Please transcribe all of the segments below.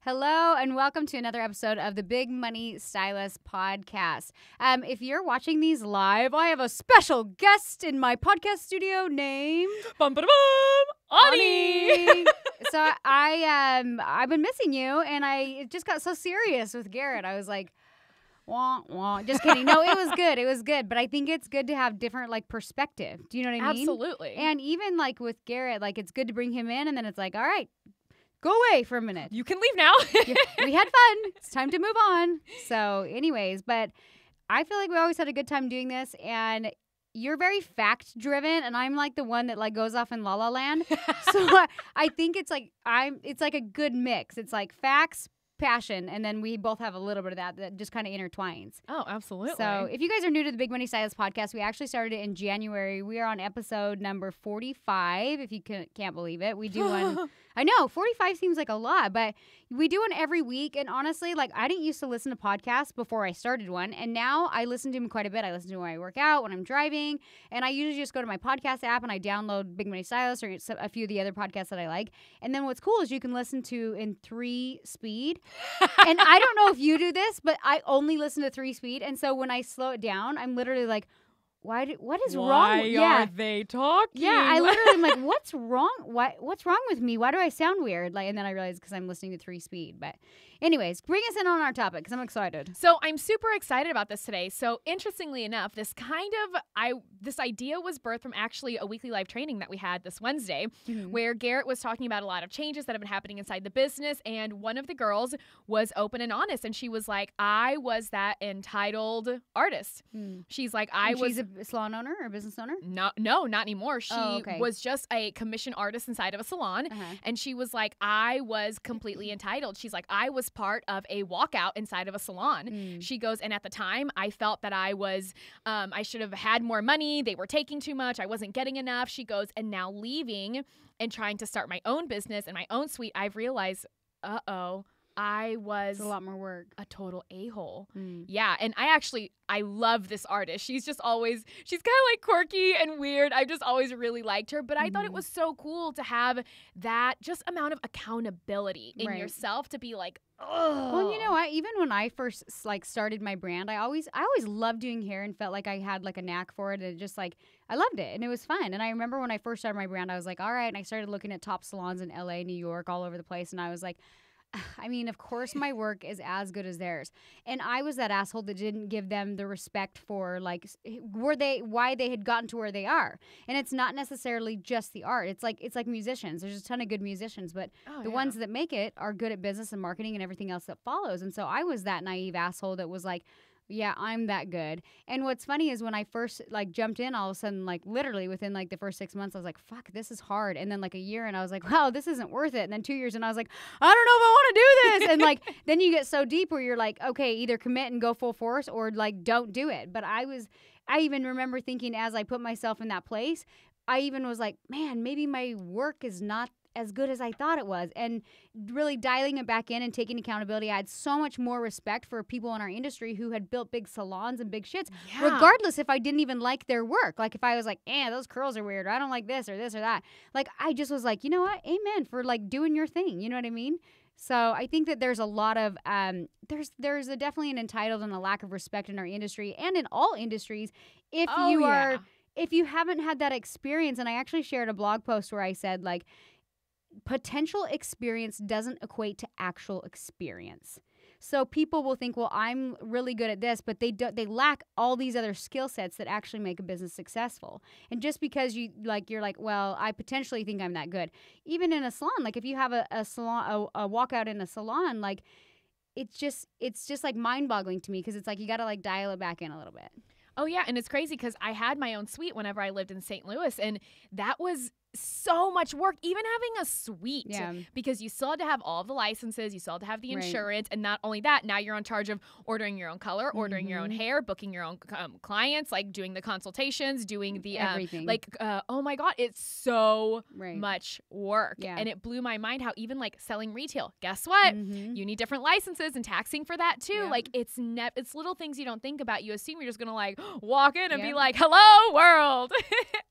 Hello and welcome to another episode of the Big Money Stylist podcast. If you're watching these live, I have a special guest in my podcast studio named Ani. So I've been missing you, and I just got so serious with Garrett. I was like, wah, wah. Just kidding. No, it was good. It was good. But I think it's good to have different perspective. Do you know what I mean? Absolutely. And even with Garrett, it's good to bring him in, and then it's like, all right, go away for a minute. You can leave now. We had fun. It's time to move on. So anyways, but I feel like we always had a good time doing this, and you're very fact driven, and I'm the one that goes off in La La Land. So I think it's a good mix. It's facts, passion, and then we both have a little bit of that just kind of intertwines. Oh, absolutely. So if you guys are new to the Big Money Stylist podcast, we actually started it in January. We are on episode number 45, if you can't believe it. We do one. I know, 45 seems like a lot, but we do one every week. And honestly, I didn't used to listen to podcasts before I started one. And now I listen to them quite a bit. I listen to them when I work out, when I'm driving. And I usually just go to my podcast app and I download Big Money Stylist or a few of the other podcasts that I like. And then what's cool is you can listen to in 3 speed. And I don't know if you do this, but I only listen to 3 speed. And so when I slow it down, I'm literally like, what is wrong? Why are they talking? Yeah, I literally am like, what's wrong? What's wrong with me? Why do I sound weird? And then I realized because I'm listening to 3 speed. But anyways, bring us in on our topic because I'm excited. So I'm super excited about this today. So interestingly enough, this idea was birthed from actually a weekly live training that we had this Wednesday, where Garrett was talking about a lot of changes that have been happening inside the business. And one of the girls was open and honest. And she was like, I was that entitled artist. She's like, She's a salon owner or business owner? No, not anymore. She was just a commission artist inside of a salon. And she was like, I was completely entitled. She's like, I was part of a walkout inside of a salon. She goes, and at the time, I felt that I was, I should have had more money. They were taking too much. I wasn't getting enough. She goes, and now leaving and trying to start my own business and my own suite, I've realized, I was a lot more work. A total a-hole. Yeah. And I love this artist. She's kind of quirky and weird. I've just always really liked her. But I thought it was so cool to have that just amount of accountability in yourself to be like, oh. Well, you know what? Even when I first started my brand, I always loved doing hair and felt like I had a knack for it. And just I loved it and it was fun. And I remember when I first started my brand, I was like, all right. And I started looking at top salons in LA, New York, all over the place. And I was like, I mean, of course my work is as good as theirs. And I was that asshole that didn't give them the respect for why they had gotten to where they are. And it's not necessarily just the art. It's like musicians. There's a ton of good musicians, but the ones that make it are good at business and marketing and everything else that follows. And so I was that naive asshole that was like, yeah, I'm that good. And what's funny is when I first jumped in, all of a sudden, literally within the first 6 months, I was like, fuck, this is hard. And then a year and I was like, wow, this isn't worth it. And then 2 years and I was like, I don't know if I want to do this. And then you get so deep where you're like, okay, either commit and go full force or don't do it. But I even remember thinking as I put myself in that place, I even was like, man, maybe my work is not as good as I thought it was. And really dialing it back in and taking accountability, I had so much more respect for people in our industry who had built big salons and big shits, regardless if I didn't even like their work. If I was like, those curls are weird, or I don't like this or that. I just was like, you know what? Amen for doing your thing. You know what I mean? So I think that there's a lot of, there's definitely an entitled and a lack of respect in our industry and in all industries if you haven't had that experience. And I actually shared a blog post where I said potential experience doesn't equate to actual experience. So people will think, well, I'm really good at this, but they lack all these other skill sets that actually make a business successful. And just because you're like, well, I potentially think I'm that good. Even in a salon, if you have a salon, a walkout in a salon, it's just mind-boggling to me because it's you got to dial it back in a little bit. Oh, yeah. And it's crazy because I had my own suite whenever I lived in St. Louis, and that was so much work, even having a suite, because you still had to have all the licenses, you still had to have the insurance, and not only that, now you're in charge of ordering your own color, ordering your own hair, booking your own clients, doing the consultations, doing the everything. Oh my God, it's so much work. And it blew my mind how even selling retail, guess what? You need different licenses and taxing for that too. It's little things you don't think about. You assume you're just gonna walk in and be like, hello world.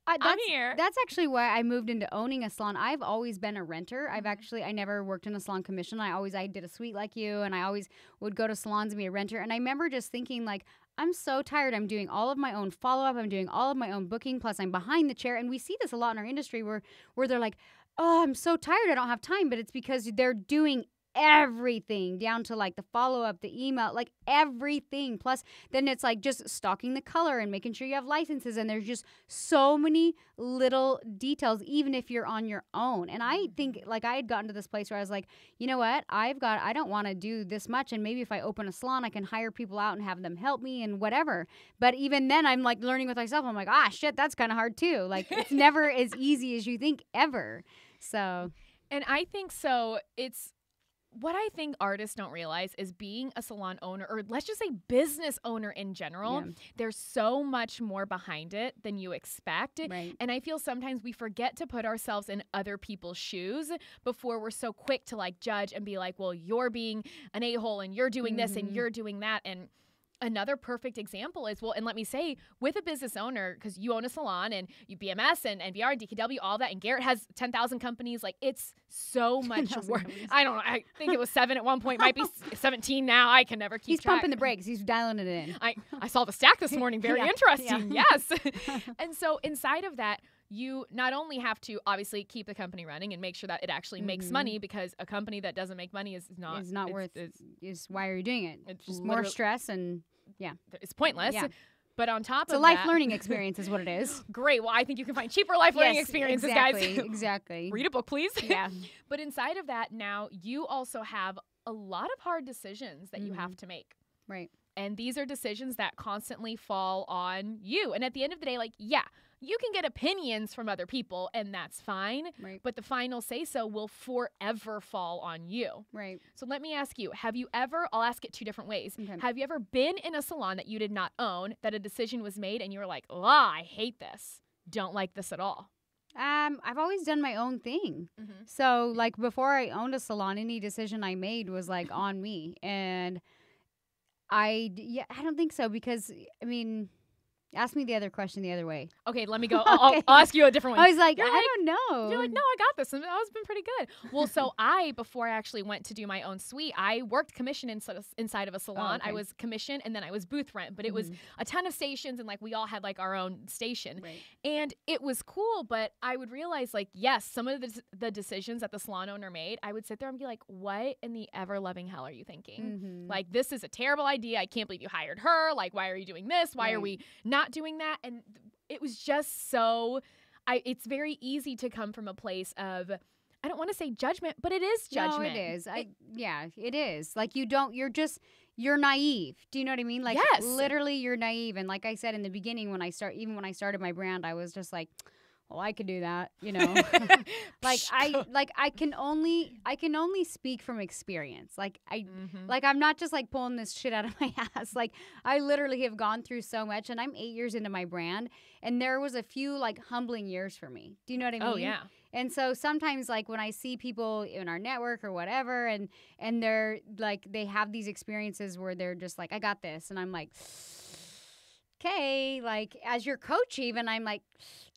I'm here. That's actually why I moved moved into owning a salon, I've always been a renter. I never worked in a salon commission. I did a suite like you, and I always would go to salons and be a renter. And I remember just thinking, like, I'm so tired. I'm doing all of my own follow-up. I'm doing all of my own booking. Plus, I'm behind the chair. And we see this a lot in our industry where they're like, oh, I'm so tired. I don't have time. But it's because they're doing everything down to like the follow-up, the email, like everything. Plus, then it's like just stalking the color and making sure you have licenses. And there's just so many little details, even if you're on your own. And I think like I had gotten to this place where I was like, you know what? I don't want to do this much. And maybe if I open a salon, I can hire people out and have them help me and whatever. But even then I'm like learning with myself. I'm like, shit, that's kind of hard too. Like it's never as easy as you think ever. So. And I think so. What I think artists don't realize is being a salon owner, or let's just say business owner in general, there's so much more behind it than you expect. Right. And I feel sometimes we forget to put ourselves in other people's shoes before we're so quick to like judge and be like, well, you're being an a-hole and you're doing this and you're doing that. And another perfect example is, and let me say, with a business owner, because you own a salon and you BMS and NVR and DKW, all that, and Garrett has 10,000 companies, like it's so much work. I don't know. I think it was 7 at one point, might be 17 now. I can never keep track. He's pumping the brakes. He's dialing it in. I saw the stack this morning. Very interesting. Yeah. Yes. And so inside of that, you not only have to obviously keep the company running and make sure that it actually makes money, because a company that doesn't make money is not worth it. Why are you doing it? It's just more stress and it's pointless. Yeah. But on top of that, it's a life learning experience is what it is. Great. Well, I think you can find cheaper life learning experiences, guys. Exactly. Read a book, please. Yeah. But inside of that, now you also have a lot of hard decisions that you have to make. Right. And these are decisions that constantly fall on you. And at the end of the day, like, you can get opinions from other people, and that's fine. Right. But the final say-so will forever fall on you. Right. So let me ask you, have you ever, I'll ask it two different ways. Okay. Have you ever been in a salon that you did not own, that a decision was made, and you were like, I hate this. Don't like this at all? I've always done my own thing. So, like, before I owned a salon, any decision I made was, like, on me. And I don't think so, because, I mean, ask me the other question the other way. Okay, let me go. I'll ask you a different one. I was like, I don't know. You're like, no, I got this. And that was been pretty good. Well, so before I actually went to do my own suite, I worked commission inside of a salon. I was commission, and then I was booth rent. But it was a ton of stations, and like we all had like our own station. Right. And it was cool, but I would realize like, yes, some of the decisions that the salon owner made, I would sit there and be like, what in the ever-loving hell are you thinking? Like, this is a terrible idea. I can't believe you hired her. Like, why are you doing this? Why are we not doing that? And it was just so it's very easy to come from a place of, I don't want to say judgment, but it is judgment. No, it is. It is. Like, you're naive. Do you know what I mean? Like, yes. Literally you're naive. And like I said in the beginning, when I started my brand, I was just like, well, I could do that, you know. I can only speak from experience. Like I'm not just like pulling this shit out of my ass. Like, I literally have gone through so much, and I'm 8 years into my brand, and there was a few like humbling years for me. Do you know what I mean? Oh yeah. And so sometimes, like, when I see people in our network or whatever, and they're like, they have these experiences where they're just like, I got this, and I'm like, okay, like, as your coach even, I'm like,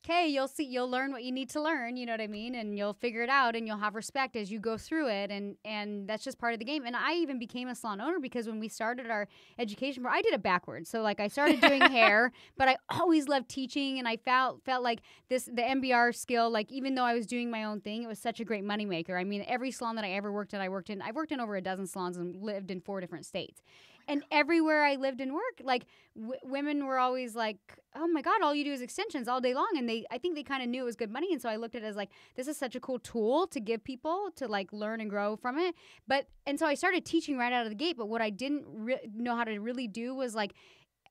okay, you'll learn what you need to learn, you know what I mean? And you'll figure it out, and you'll have respect as you go through it, and that's just part of the game. And I even became a salon owner because when we started our education, I did it backwards. So, like, I started doing hair, but I always loved teaching, and I felt like the MBR skill, like, even though I was doing my own thing, it was such a great moneymaker. I mean, every salon that I ever worked in, I've worked in over a dozen salons and lived in 4 different states. And everywhere I lived and worked, like, women were always like, oh my God, all you do is extensions all day long. And I think they kind of knew it was good money. And so I looked at it as like, this is such a cool tool to give people to like learn and grow from it. And so I started teaching right out of the gate. But what I didn't know how to really do was like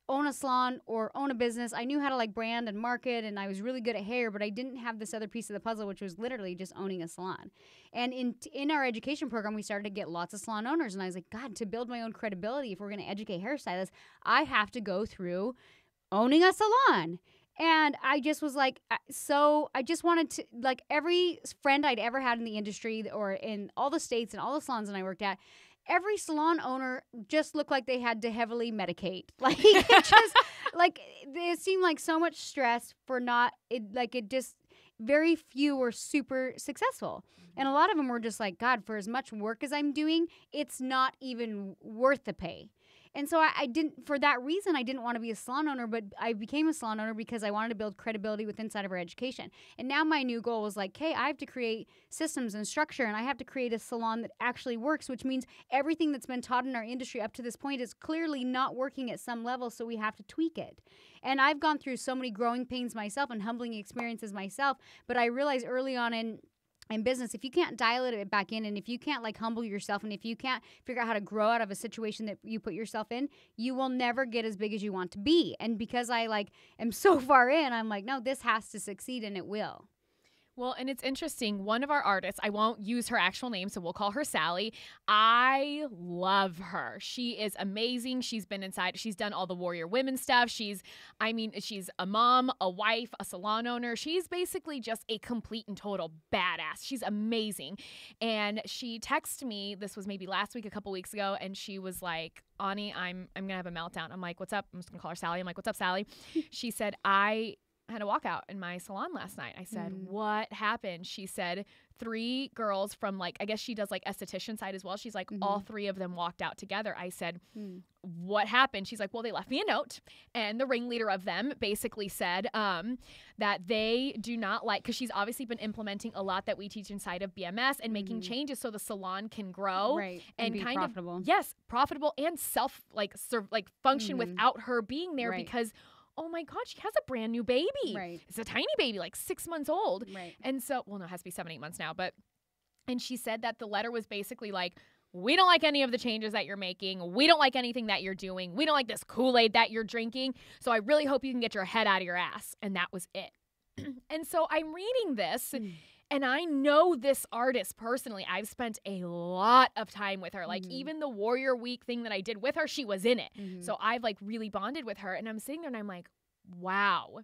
own a salon or own a business. I knew how to like brand and market, and I was really good at hair, but I didn't have this other piece of the puzzle, which was literally just owning a salon. And in our education program, we started to get lots of salon owners, and I was like, God, to build my own credibility, if we're going to educate hairstylists, I have to go through owning a salon. And I just was like, so I just wanted to, like, every friend I'd ever had in the industry or in all the states and all the salons that I worked at, every salon owner just looked like they had to heavily medicate. Like, it just, like, it seemed like so much stress for not, it very few were super successful. And a lot of them were just like, God, for as much work as I'm doing, it's not even worth the pay. And so I didn't, for that reason, I didn't want to be a salon owner, but I became a salon owner because I wanted to build credibility with inside of our education. And now my new goal was like, hey, I have to create systems and structure, and I have to create a salon that actually works, which means everything that's been taught in our industry up to this point is clearly not working at some level, so we have to tweak it. And I've gone through so many growing pains myself and humbling experiences myself, but I realized early on in business, if you can't dial it back in, and if you can't like humble yourself, and if you can't figure out how to grow out of a situation that you put yourself in, you will never get as big as you want to be. And because I like am so far in, I'm like, no, this has to succeed, and it will. Well, and it's interesting. One of our artists, I won't use her actual name, so we'll call her Sally. I love her. She is amazing. She's been inside. She's done all the Warrior Women stuff. She's a mom, a wife, a salon owner. She's basically just a complete and total badass. She's amazing. And she texted me, this was maybe last week, a couple weeks ago, and she was like, Ani, I'm going to have a meltdown. I'm like, what's up? I'm just going to call her Sally. I'm like, what's up, Sally? She said, I had a walkout in my salon last night. I said, what happened? She said 3 girls from like, I guess she does like esthetician side as well. She's like, all 3 of them walked out together. I said, what happened? She's like, well, they left me a note. And the ringleader of them basically said that they do not like, because she's obviously been implementing a lot that we teach inside of BMS and making changes so the salon can grow. Right. And be kind profitable. of, yes, profitable and function without her being there because oh my God, she has a brand new baby. Right. It's a tiny baby, like 6 months old. Right. And so, well, no, it has to be 7, 8 months now. And she said that the letter was basically like, we don't like any of the changes that you're making. We don't like anything that you're doing. We don't like this Kool-Aid that you're drinking. So I really hope you can get your head out of your ass. And that was it. And so I'm reading this. And I know this artist personally. I've spent a lot of time with her. Like even the Warrior Week thing that I did with her, she was in it. So I've like really bonded with her. And I'm sitting there and I'm like, wow,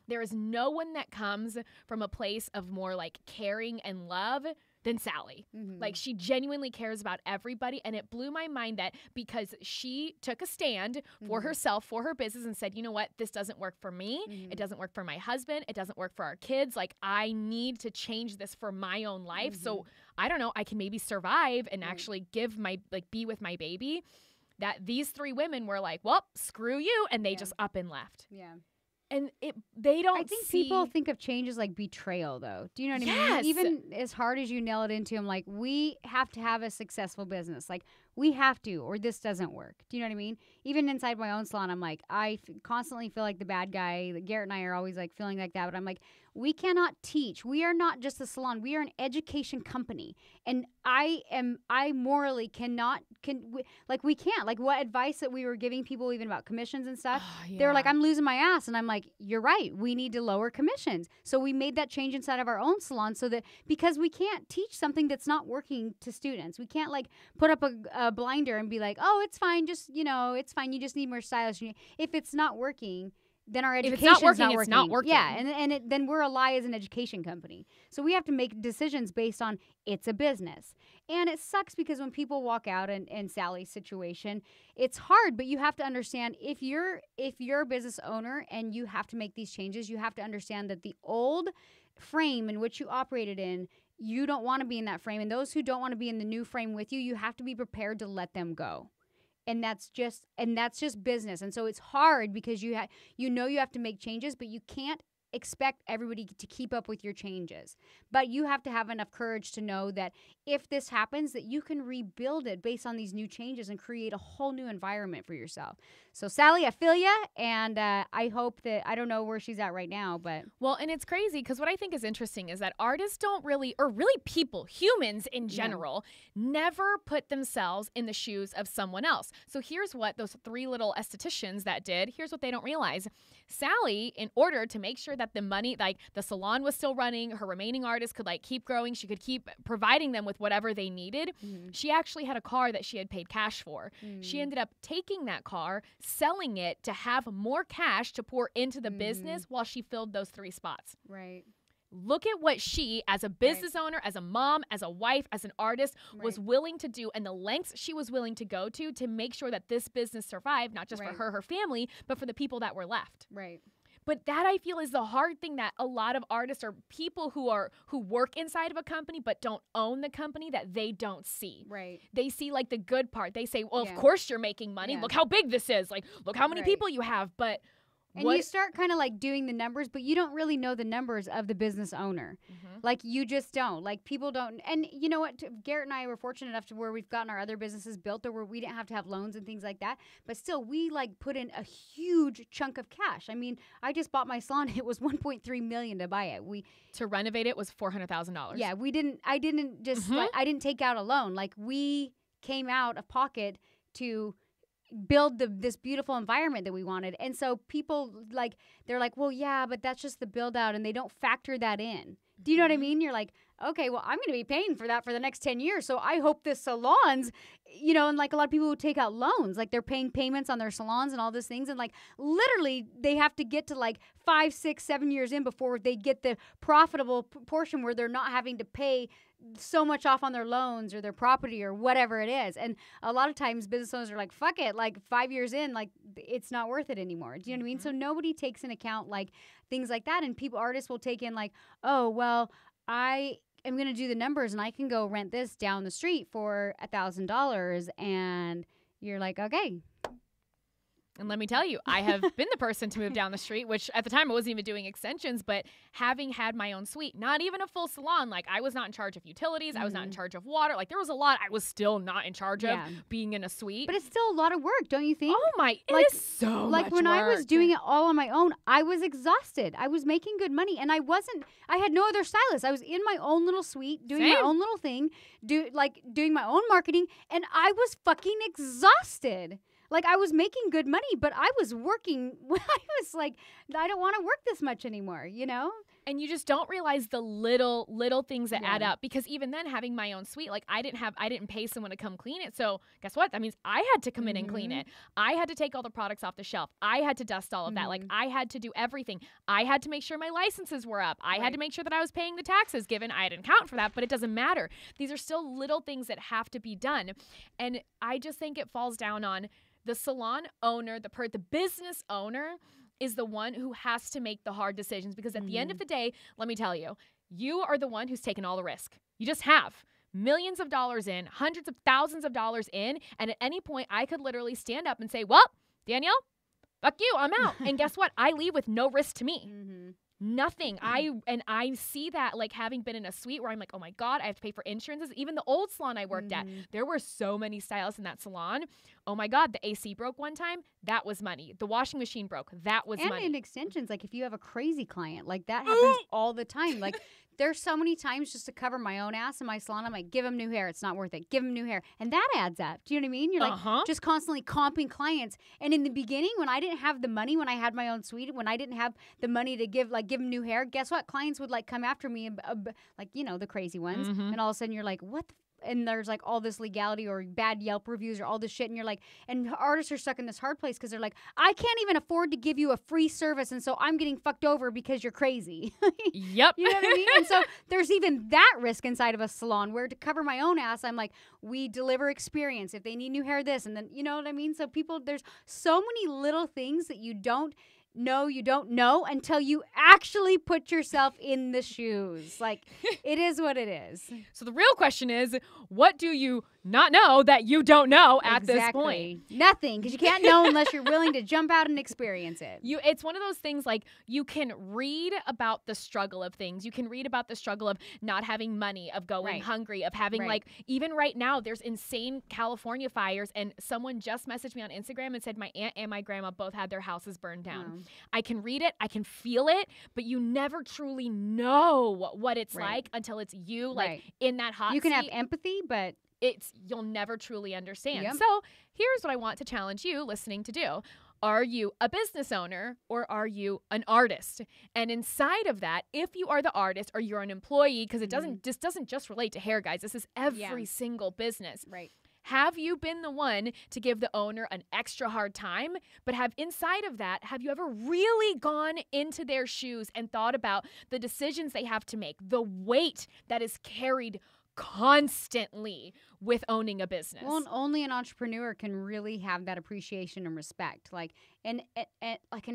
there is no one that comes from a place of more like caring and love than Sally. Like she genuinely cares about everybody. And it blew my mind that because she took a stand for herself, for her business and said, you know what, this doesn't work for me. It doesn't work for my husband. It doesn't work for our kids. Like I need to change this for my own life. So I don't know, I can maybe survive and actually give be with my baby. That these 3 women were like, well, screw you. And they just up and left. Yeah. And they don't I think people think of change as like betrayal, though. Do you know what I mean? Even as hard as you nail it into them, like, we have to have a successful business. Like, we have to, or this doesn't work. Do you know what I mean? Even inside my own salon, I'm like, I constantly feel like the bad guy. Garrett and I are always like feeling like that. But I'm like, we cannot teach. We are not just a salon. We are an education company. And I morally we can't. Like what advice that we were giving people even about commissions and stuff, they were like, I'm losing my ass. And I'm like, you're right. We need to lower commissions. So we made that change inside of our own salon so that, because we can't teach something that's not working to students. We can't like put up a blinder and be like, oh, it's fine. Just, it's fine. You just need more stylists. If it's not working, then our education is not working. Yeah, and then we're a lie as an education company. So we have to make decisions based on it's a business. And it sucks because when people walk out in Sally's situation, it's hard, but you have to understand if you're a business owner and you have to make these changes, you have to understand that the old frame in which you operated in, you don't want to be in that frame. And those who don't want to be in the new frame with you, you have to be prepared to let them go. And that's just business. And so it's hard because you have to make changes, but you can't expect everybody to keep up with your changes. But you have to have enough courage to know that if this happens, that you can rebuild it based on these new changes and create a whole new environment for yourself. So Sally, I feel ya, and I hope that, I don't know where she's at right now, but. Well, and it's crazy because what I think is interesting is that artists don't really, or really people, humans in general, never put themselves in the shoes of someone else. So here's what those 3 little estheticians that did, here's what they don't realize. Sally, in order to make sure that the money, like the salon was still running, her remaining artists could like keep growing, she could keep providing them with whatever they needed, she actually had a car that she had paid cash for. She ended up taking that car, selling it to have more cash to pour into the business while she filled those 3 spots. Right. Look at what she, as a business owner, as a mom, as a wife, as an artist, was willing to do and the lengths she was willing to go to make sure that this business survived, not just for her family, but for the people that were left. Right. But that I feel is the hard thing that a lot of artists or people who work inside of a company but don't own the company that they don't see. Right. They see like the good part. They say, well, of course you're making money. Look how big this is. Like, look how many people you have. But and you start kind of like doing the numbers, but you don't really know the numbers of the business owner. Like, you just don't. Like, people don't. And you know what? Garrett and I were fortunate enough to where we've gotten our other businesses built, or where we didn't have to have loans and things like that. But still, we like put in a huge chunk of cash. I mean, I just bought my salon. It was $1.3 million to buy it. To renovate it was $400,000. Yeah, I didn't just like, I didn't take out a loan. Like, we came out of pocket to build this beautiful environment that we wanted. And so people like, they're like, well, yeah, but that's just the build out, and they don't factor that in. Do you know what I mean? You're like, okay, well, I'm going to be paying for that for the next 10 years. So I hope this salons, you know, and like a lot of people who take out loans, like they're paying payments on their salons and all these things. And like literally they have to get to like 5, 6, 7 years in before they get the profitable portion where they're not having to pay so much off on their loans or their property or whatever it is. And a lot of times business owners are like, fuck it, like 5 years in, like it's not worth it anymore. Do you know what I mean? So nobody takes into account like things like that. And artists will take in like, oh, well, I am going to do the numbers and I can go rent this down the street for $1,000. And you're like, okay. And let me tell you, I have been the person to move down the street, which at the time I wasn't even doing extensions, but having had my own suite, not even a full salon, like I was not in charge of utilities, I was not in charge of water, like there was a lot I was still not in charge of being in a suite. But it's still a lot of work, don't you think? Oh my, it is so much like when work. I was doing it all on my own, I was exhausted. I was making good money, and I had no other stylist. I was in my own little suite, doing my own little thing, doing my own marketing, and I was fucking exhausted. Like, I was making good money, but I was working. I was like, I don't want to work this much anymore, you know? And you just don't realize the little things that add up. Because even then, having my own suite, like I didn't pay someone to come clean it. So guess what? That means I had to come in and clean it. I had to take all the products off the shelf. I had to dust all of that. Like, I had to do everything. I had to make sure my licenses were up. I had to make sure that I was paying the taxes, given I didn't account for that, but it doesn't matter. These are still little things that have to be done. And I just think it falls down on the salon owner, the business owner is the one who has to make the hard decisions, because at the end of the day, let me tell you, you are the one who's taken all the risk. You just have millions of dollars in, hundreds of thousands of dollars in, and at any point I could literally stand up and say, well, Danielle, fuck you, I'm out. And guess what? I leave with no risk to me. Nothing. I see that, like, having been in a suite where I'm like, oh my God, I have to pay for insurances. Even the old salon I worked at, there were so many stylists in that salon. Oh my God, the AC broke one time. That was money. The washing machine broke. That was money. And in extensions, like if you have a crazy client, like that happens all the time. Like there's so many times just to cover my own ass in my salon, I'm like, give them new hair. It's not worth it. Give them new hair. And that adds up. Do you know what I mean? You're like just constantly comping clients. And in the beginning, when I didn't have the money, when I had my own suite, when I didn't have the money to give them new hair, guess what? Clients would like come after me, like, you know, the crazy ones. And all of a sudden you're like, what the and there's like all this legality or bad Yelp reviews or all this shit. And you're like, and artists are stuck in this hard place because they're like, I can't even afford to give you a free service. And so I'm getting fucked over because you're crazy. Yep. You know what I mean? And so there's even that risk inside of a salon where to cover my own ass, I'm like, we deliver experience. If they need new hair, this, and then, you know what I mean? So there's so many little things that you don't know until you actually put yourself in the shoes. Like, it is what it is. So the real question is, what do you not know that you don't know at this point? Nothing, because you can't know unless you're willing to jump out and experience it. It's one of those things, like, you can read about the struggle of things. You can read about the struggle of not having money, of going hungry, of having like, even right now, there's insane California fires, and someone just messaged me on Instagram and said my aunt and my grandma both had their houses burned down. I can read it, I can feel it, but you never truly know what it's like until it's you, like, in that hot seat. You can have empathy, but you'll never truly understand. Yep. So here's what I want to challenge you listening to do. Are you a business owner or are you an artist? And inside of that, if you are the artist or you're an employee, because it doesn't just relate to hair, guys. This is every single business. Right. Have you been the one to give the owner an extra hard time? But inside of that, have you ever really gone into their shoes and thought about the decisions they have to make, the weight that is carried constantly with owning a business. Well, and only an entrepreneur can really have that appreciation and respect. Like, and like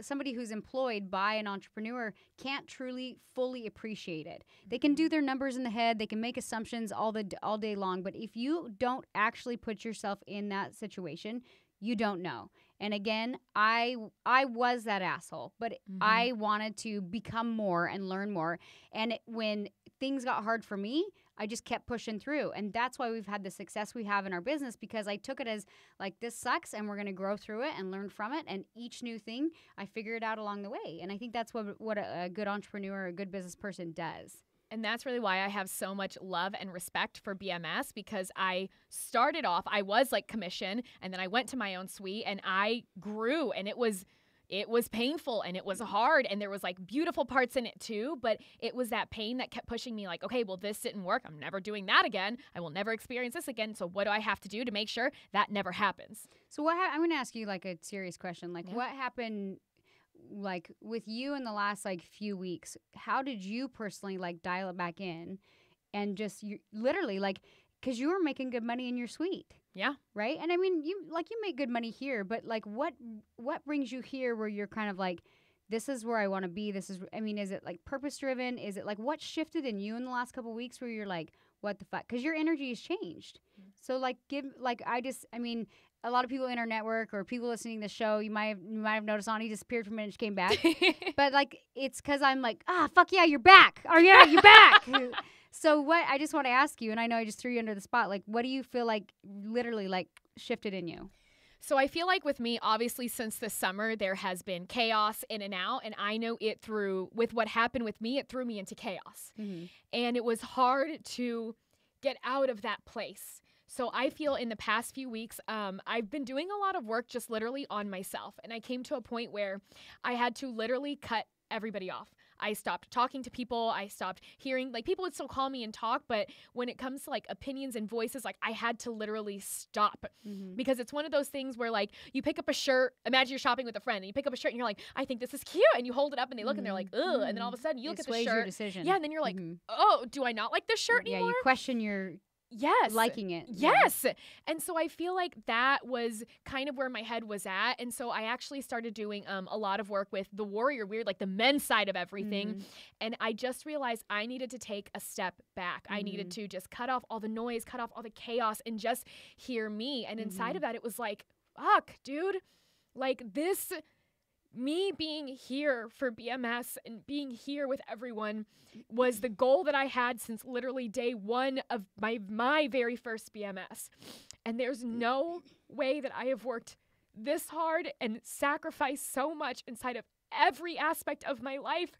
somebody who's employed by an entrepreneur can't truly fully appreciate it. They can do their numbers in the head, they can make assumptions all day long, but if you don't actually put yourself in that situation, you don't know. And again, I was that asshole, but I wanted to become more and learn more. And when things got hard for me, I just kept pushing through. And that's why we've had the success we have in our business, because I took it as like, this sucks and we're going to grow through it and learn from it. And each new thing, I figure it out along the way. And I think that's what a good entrepreneur, a good business person does. And that's really why I have so much love and respect for BMS, because I started off, I was like commission, and then I went to my own suite and I grew, and it was painful and it was hard, and there was like beautiful parts in it too, but it was that pain that kept pushing me like, okay, well, this didn't work. I'm never doing that again. I will never experience this again. So what do I have to do to make sure that never happens? So I'm going to ask you like a serious question. Like what happened like with you in the last like few weeks? How did you personally like dial it back in and just literally like, because you were making good money in your suite? Yeah. Right. And I mean, you make good money here, but like what brings you here where you're kind of like, this is where I want to be? Is it like purpose driven? Is it like what shifted in you in the last couple of weeks where you're like, what the fuck? Because your energy has changed. So like a lot of people in our network or people listening to the show, you might have noticed Ani disappeared for a minute and she came back. But like it's because I'm like, fuck yeah, you're back. Or yeah, you're back. So what I just want to ask you, and I know I just threw you under the spot, like what do you feel like literally like shifted in you? So I feel like with me, obviously since the summer, there has been chaos in and out. And I know with what happened with me, it threw me into chaos. Mm-hmm. And it was hard to get out of that place. So I feel in the past few weeks, I've been doing a lot of work just literally on myself. And I came to a point where I had to literally cut everybody off. I stopped talking to people. I stopped hearing, like people would still call me and talk, but when it comes to like opinions and voices, like I had to literally stop because it's one of those things where like you pick up a shirt, imagine you're shopping with a friend and you pick up a shirt and you're like, I think this is cute. And you hold it up and they look and they're like, ugh. And then all of a sudden you look at the shirt. Your decision. Yeah. And then you're like, oh, do I not like this shirt anymore? Yeah. You question your liking it. Yes. Yeah. And so I feel like that was kind of where my head was at. And so I actually started doing a lot of work with the warrior weird, like the men's side of everything. And I just realized I needed to take a step back. I needed to just cut off all the noise, cut off all the chaos, and just hear me. And inside of that, it was like, fuck, dude, like this, me being here for BMS and being here with everyone was the goal that I had since literally day one of my very first BMS. And there's no way that I have worked this hard and sacrificed so much inside of every aspect of my life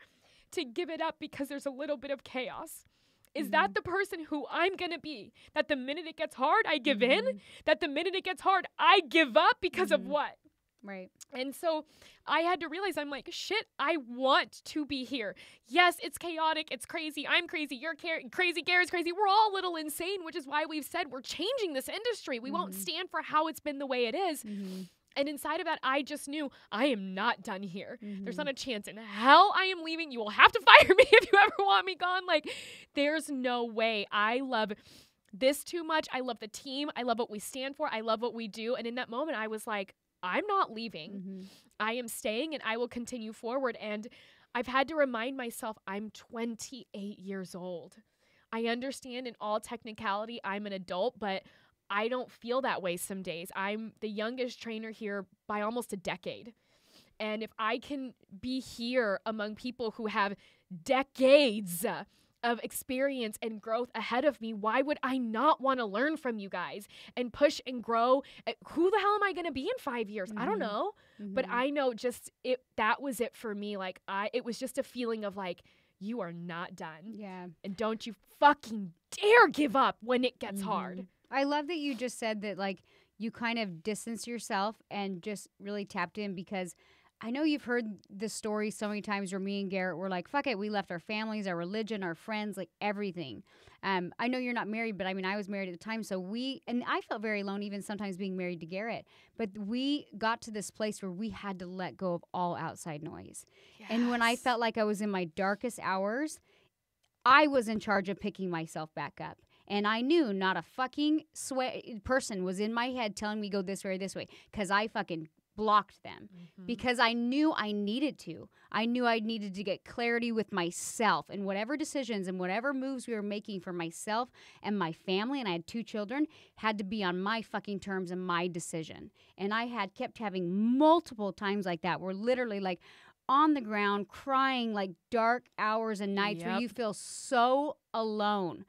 to give it up because there's a little bit of chaos. Is that the person who I'm going to be? That the minute it gets hard, I give in? That the minute it gets hard, I give up because of what? Right. And so I had to realize, I'm like, shit, I want to be here. Yes, it's chaotic. It's crazy. I'm crazy. You're crazy. Gary's crazy. We're all a little insane, which is why we've said we're changing this industry. We won't stand for how it's been the way it is. And inside of that, I just knew I am not done here. There's not a chance in hell I am leaving. You will have to fire me if you ever want me gone. Like, there's no way. I love this too much. I love the team. I love what we stand for. I love what we do. And in that moment, I was like, I'm not leaving. I am staying and I will continue forward. And I've had to remind myself I'm 28 years old. I understand in all technicality I'm an adult, but I don't feel that way some days. I'm the youngest trainer here by almost a decade. And if I can be here among people who have decades of experience and growth ahead of me, why would I not want to learn from you guys and push and grow? Who the hell am I going to be in 5 years? I don't know. But I know that was it for me. Like it was just a feeling of like, you are not done. Yeah. And don't you fucking dare give up when it gets hard. I love that you just said that like you kind of distanced yourself and just really tapped in, because I know you've heard this story so many times where me and Garrett were like, fuck it, we left our families, our religion, our friends, like everything. I know you're not married, but I mean, I was married at the time. So and I felt very alone even sometimes being married to Garrett. But we got to this place where we had to let go of all outside noise. Yes. And when I felt like I was in my darkest hours, I was in charge of picking myself back up. And I knew not a fucking person was in my head telling me go this way or this way, because I fucking blocked them because I knew I needed to. I knew I needed to get clarity with myself, and whatever decisions and whatever moves we were making for myself and my family, and I had 2 children, had to be on my fucking terms and my decision. And I had kept having multiple times like that where literally like on the ground crying, like dark hours and nights where you feel so alone.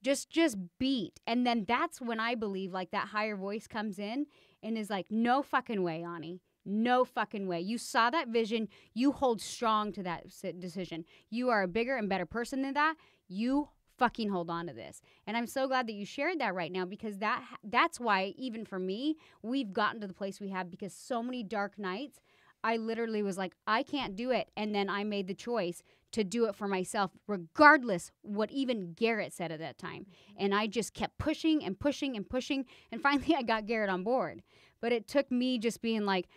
Just beat. And then that's when I believe like that higher voice comes in and is like, no fucking way, Ani. No fucking way. You saw that vision. You hold strong to that decision. You are a bigger and better person than that. You fucking hold on to this. And I'm so glad that you shared that right now, because that's why, even for me, we've gotten to the place we have, because so many dark nights, I literally was like, I can't do it. And then I made the choice to do it for myself, regardless what even Garrett said at that time. And I just kept pushing and pushing and pushing. And finally, I got Garrett on board. But it took me just being like,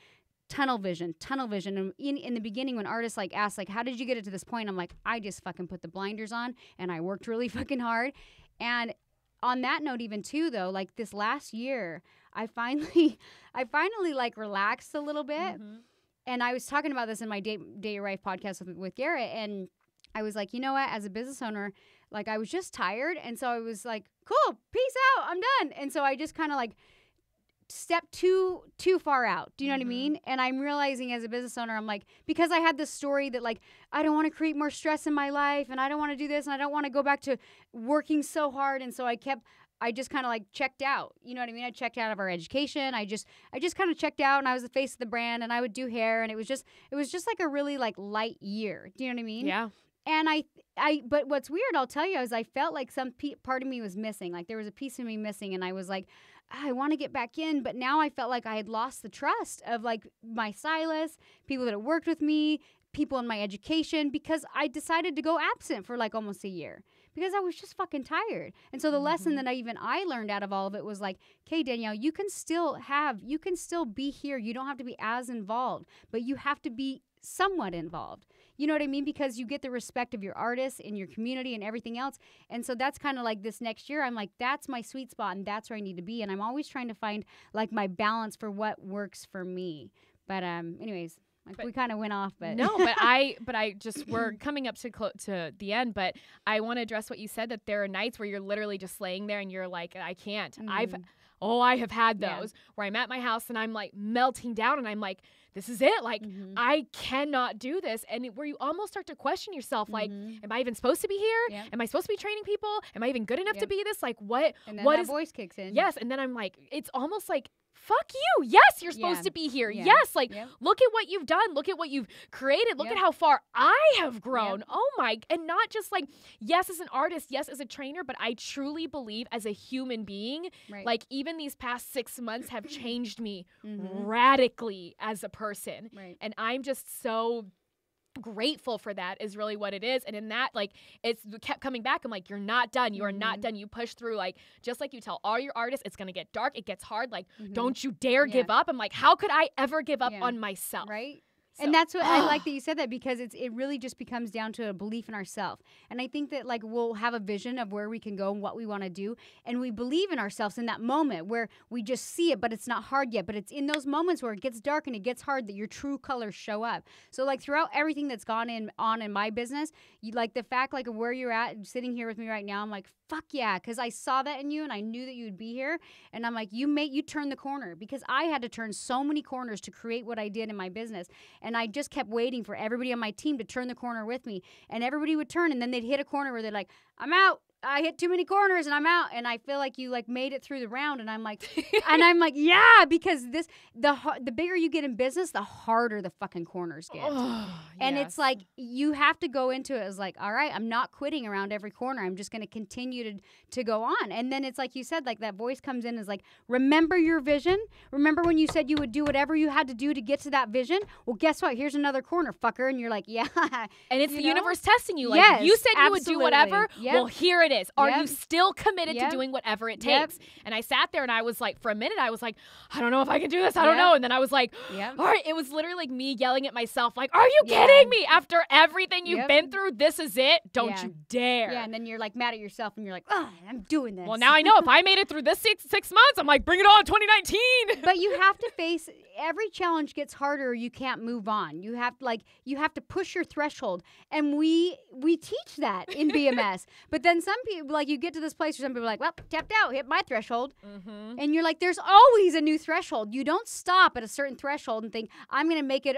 tunnel vision. And in the beginning, when artists like ask, like, how did you get it to this point? I'm like, I just fucking put the blinders on and I worked really fucking hard. And on that note, even too, though, like this last year, I finally like relaxed a little bit. And I was talking about this in my Date Your Wife podcast with Garrett. And I was like, you know what? As a business owner, like I was just tired. And so I was like, cool, peace out. I'm done. And so I just kind of like stepped too far out. Do you know what I mean? And I'm realizing as a business owner, I'm like, because I had this story that like, I don't want to create more stress in my life, and I don't want to do this, and I don't want to go back to working so hard. And so I just kind of like checked out. You know what I mean? I checked out of our education. I just kind of checked out, and I was the face of the brand, and I would do hair, and it was just like a really like light year. Do you know what I mean? Yeah. And but what's weird, I'll tell you, is I felt like some part of me was missing. Like there was a piece of me missing, and I was like, I want to get back in, but now I felt like I had lost the trust of like my stylists, people that had worked with me, people in my education, because I decided to go absent for like almost a year because I was just fucking tired. And so the lesson that I learned out of all of it was like, okay, Danielle, you can still be here. You don't have to be as involved, but you have to be somewhat involved. You know what I mean? Because you get the respect of your artists and your community and everything else. And so that's kind of like this next year, I'm like, that's my sweet spot and that's where I need to be. And I'm always trying to find like my balance for what works for me. But anyways, like we kind of went off, but no, but I just, we're coming up to the end, but I want to address what you said, that there are nights where you're literally just laying there and you're like, I can't. I have had those where I'm at my house and I'm like melting down and I'm like, this is it. Like, I cannot do this. And where you almost start to question yourself, like, am I even supposed to be here? Yeah. Am I supposed to be training people? Am I even good enough to be this? Like, what? And then what that voice kicks in. Yes. And then I'm like, it's almost like, fuck you. Yes, you're supposed to be here. Yeah. Yes, like, look at what you've done. Look at what you've created. Look at how far I have grown. Oh my, and not just like, yes, as an artist, yes, as a trainer, but I truly believe as a human being, like even these past 6 months have changed me radically as a person. And I'm just so grateful for that, is really what it is. And in that, like, it's kept coming back. I'm like, you're not done. You are not done. You push through, like, just like you tell all your artists, it's going to get dark. It gets hard. Like, don't you dare give up. I'm like, how could I ever give up on myself? Right. So. And that's what I like that you said that, because it really just becomes down to a belief in ourselves. And I think that like we'll have a vision of where we can go and what we want to do, and we believe in ourselves in that moment where we just see it, but it's not hard yet. But it's in those moments where it gets dark and it gets hard that your true colors show up. So like throughout everything that's gone on in my business, you like the fact like where you're at sitting here with me right now, I'm like, fuck yeah, because I saw that in you and I knew that you'd be here. And I'm like, you turned the corner, because I had to turn so many corners to create what I did in my business. And I just kept waiting for everybody on my team to turn the corner with me. And everybody would turn, and then they'd hit a corner where they're like, I'm out. I hit too many corners and I'm out. And I feel like you like made it through the round. And I'm like, yeah, because the bigger you get in business, the harder the fucking corners get. And it's like, you have to go into it as like, all right, I'm not quitting around every corner. I'm just going to continue to go on. And then it's like you said, like that voice comes in, is like, remember your vision. Remember when you said you would do whatever you had to do to get to that vision? Well, guess what? Here's another corner, fucker. And you're like, yeah. And it's the universe testing you. Like, you said you would do whatever. Well, here it it is. Are you still committed to doing whatever it takes? And I sat there and I was like, for a minute, I was like, I don't know if I can do this. I don't know. And then I was like, all right. It was literally like me yelling at myself, like, are you kidding me? After everything you've been through, this is it. Don't you dare. Yeah, and then you're like mad at yourself and you're like, oh, I'm doing this. Well, now I know if I made it through this six months, I'm like, bring it on, 2019. But you have to face, every challenge gets harder. You can't move on. You have to push your threshold. And we teach that in BMS. But then some people, like, you get to this place where some people are like, well, tapped out, hit my threshold. Mm-hmm. And you're like, there's always a new threshold. You don't stop at a certain threshold and think, I'm going to make it,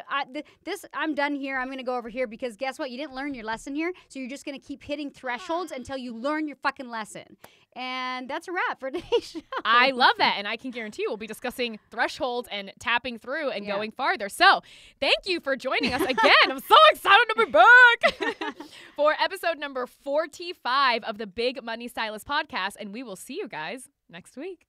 I'm done here. I'm going to go over here, because guess what? You didn't learn your lesson here. So you're just going to keep hitting thresholds until you learn your fucking lesson. And that's a wrap for today's show. I love that. And I can guarantee we'll be discussing thresholds and tapping through and going farther. So thank you for joining us again. I'm so excited to be back for episode number 45 of the Big Money Stylist podcast. And we will see you guys next week.